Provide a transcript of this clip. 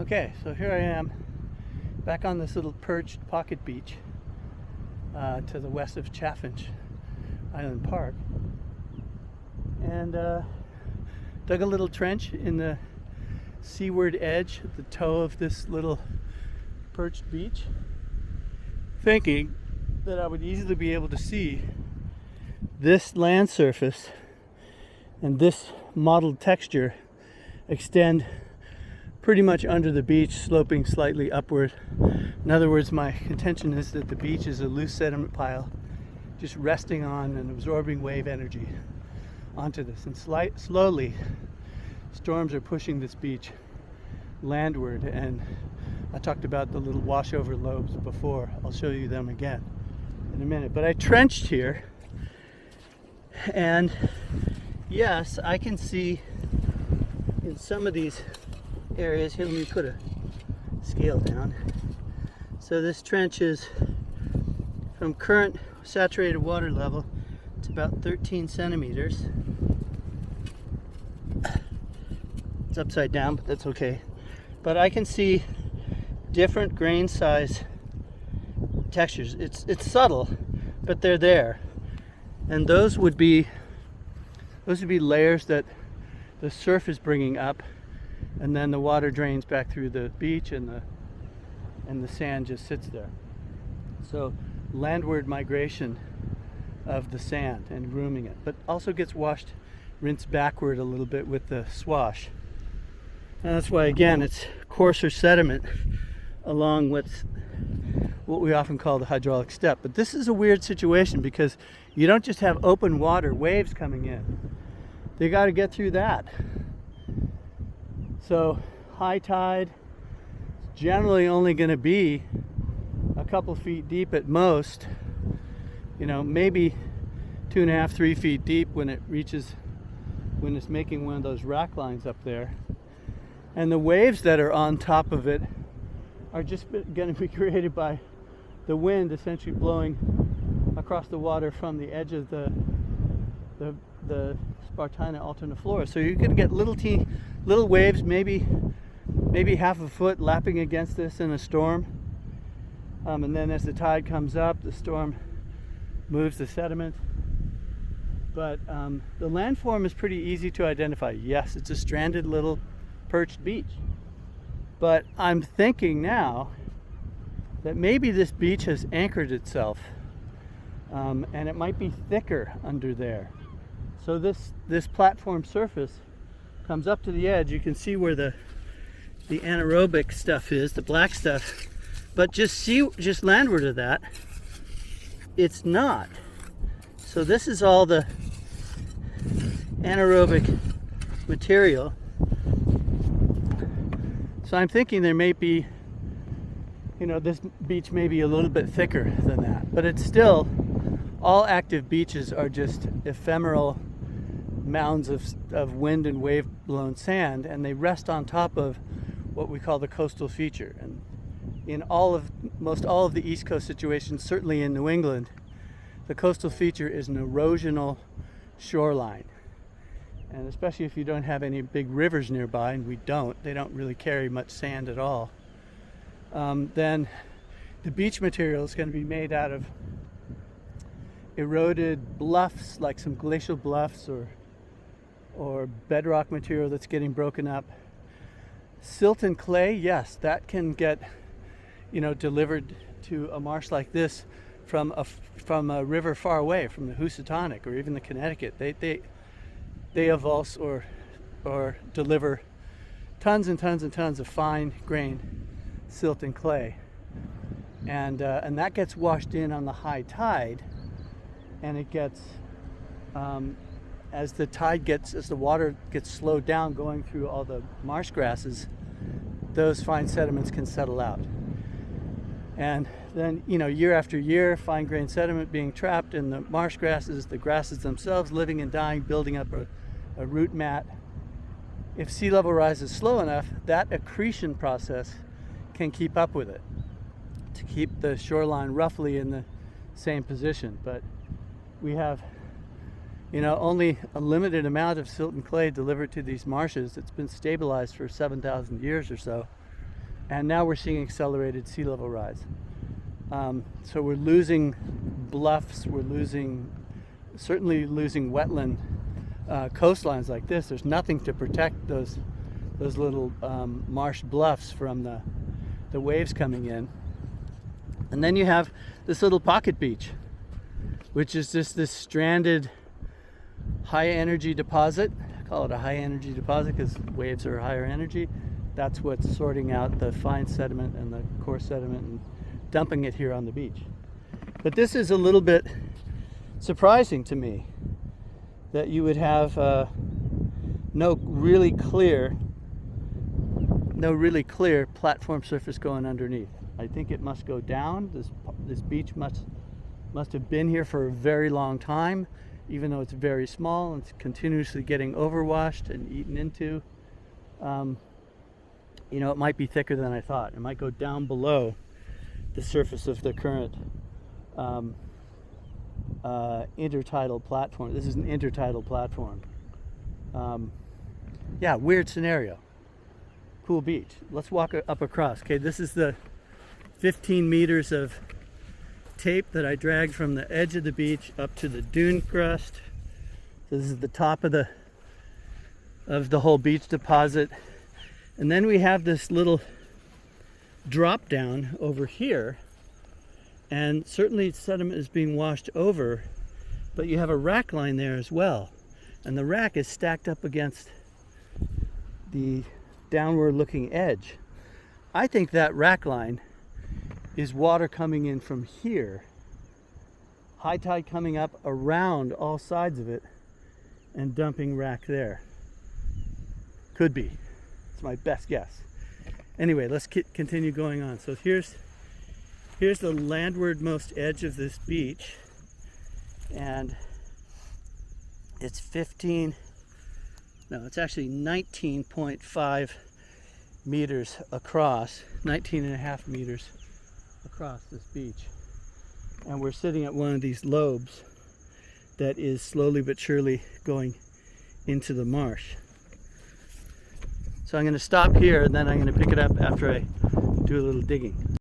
Okay, so here I am back on this little perched pocket beach to the west of Chaffinch Island Park, and dug a little trench in the seaward edge at the toe of this little perched beach, thinking that I would easily be able to see this land surface and this mottled texture extend pretty much under the beach, sloping slightly upward. In other words, my contention is that the beach is a loose sediment pile just resting on and absorbing wave energy onto this, and slowly storms are pushing this beach landward. And I talked about the little washover lobes before. I'll show you them again in a minute. But I trenched here, and yes, I can see in some of these areas here. Let me put a scale down. So this trench is from current saturated water level. It's about 13 centimeters. It's upside down, but that's okay. But I can see different grain size textures. It's subtle, but they're there, and those would be layers that the surf is bringing up, and then the water drains back through the beach, and the sand just sits there. So landward migration of the sand and grooming it, but also gets rinsed backward a little bit with the swash. And that's why, again, it's coarser sediment along with what we often call the hydraulic step. But this is a weird situation because you don't just have open water, waves coming in. They got to get through that. So high tide is generally only going to be a couple feet deep at most, maybe 2.5, 3 feet deep when it's making one of those rack lines up there. And the waves that are on top of it are just going to be created by the wind essentially blowing across the water from the edge of the Spartina alterniflora. So you're going to get little waves, maybe half a foot lapping against this in a storm. And then as the tide comes up, the storm moves the sediment. But the landform is pretty easy to identify. Yes, it's a stranded little perched beach. But I'm thinking now that maybe this beach has anchored itself, and it might be thicker under there. So this platform surface comes up to the edge. You can see where the anaerobic stuff is, the black stuff. But just landward of that, it's not. So this is all the anaerobic material. So I'm thinking there may be, this beach may be a little bit thicker than that. But it's still, all active beaches are just ephemeral mounds of wind and wave blown sand, and they rest on top of what we call the coastal feature. And in most all of the East Coast situations, certainly in New England, the coastal feature is an erosional shoreline. And especially if you don't have any big rivers nearby, and they don't really carry much sand at all, then the beach material is going to be made out of eroded bluffs, like some glacial bluffs, or bedrock material that's getting broken up. Silt and clay, yes, that can get delivered to a marsh like this from a river far away, from the Housatonic or even the Connecticut. They avulse or deliver tons and tons and tons of fine grained silt and clay, and that gets washed in on the high tide, and it gets as the water gets slowed down going through all the marsh grasses, those fine sediments can settle out. And then, year after year, fine-grained sediment being trapped in the marsh grasses, the grasses themselves living and dying, building up a root mat. If sea level rises slow enough, that accretion process can keep up with it to keep the shoreline roughly in the same position. But we have, only a limited amount of silt and clay delivered to these marshes. It's been stabilized for 7,000 years or so. And now we're seeing accelerated sea level rise. So we're losing bluffs, certainly losing wetland coastlines like this. There's nothing to protect those little marsh bluffs from the waves coming in. And then you have this little pocket beach, which is just this stranded high energy deposit. I call it a high energy deposit because waves are higher energy. That's what's sorting out the fine sediment and the coarse sediment and dumping it here on the beach. But this is a little bit surprising to me that you would have no really clear platform surface going underneath. I think it must go down. This beach must have been here for a very long time, even though it's very small and it's continuously getting overwashed and eaten into. You know, it might be thicker than I thought. It might go down below the surface of the current intertidal platform. This is an intertidal platform. Yeah, weird scenario. Cool beach. Let's walk up across. Okay, this is the 15 meters of tape that I dragged from the edge of the beach up to the dune crust. So this is the top of the whole beach deposit. And then we have this little drop down over here, and certainly sediment is being washed over, but you have a rack line there as well, and the rack is stacked up against the downward looking edge. I think that rack line is water coming in from here, high tide coming up around all sides of it and dumping rack there. Could be. It's my best guess. Anyway, let's continue going on. So here's the landwardmost edge of this beach, and it's it's actually 19.5 meters across, 19.5 meters across this beach. And we're sitting at one of these lobes that is slowly but surely going into the marsh. So I'm going to stop here and then I'm going to pick it up after I do a little digging.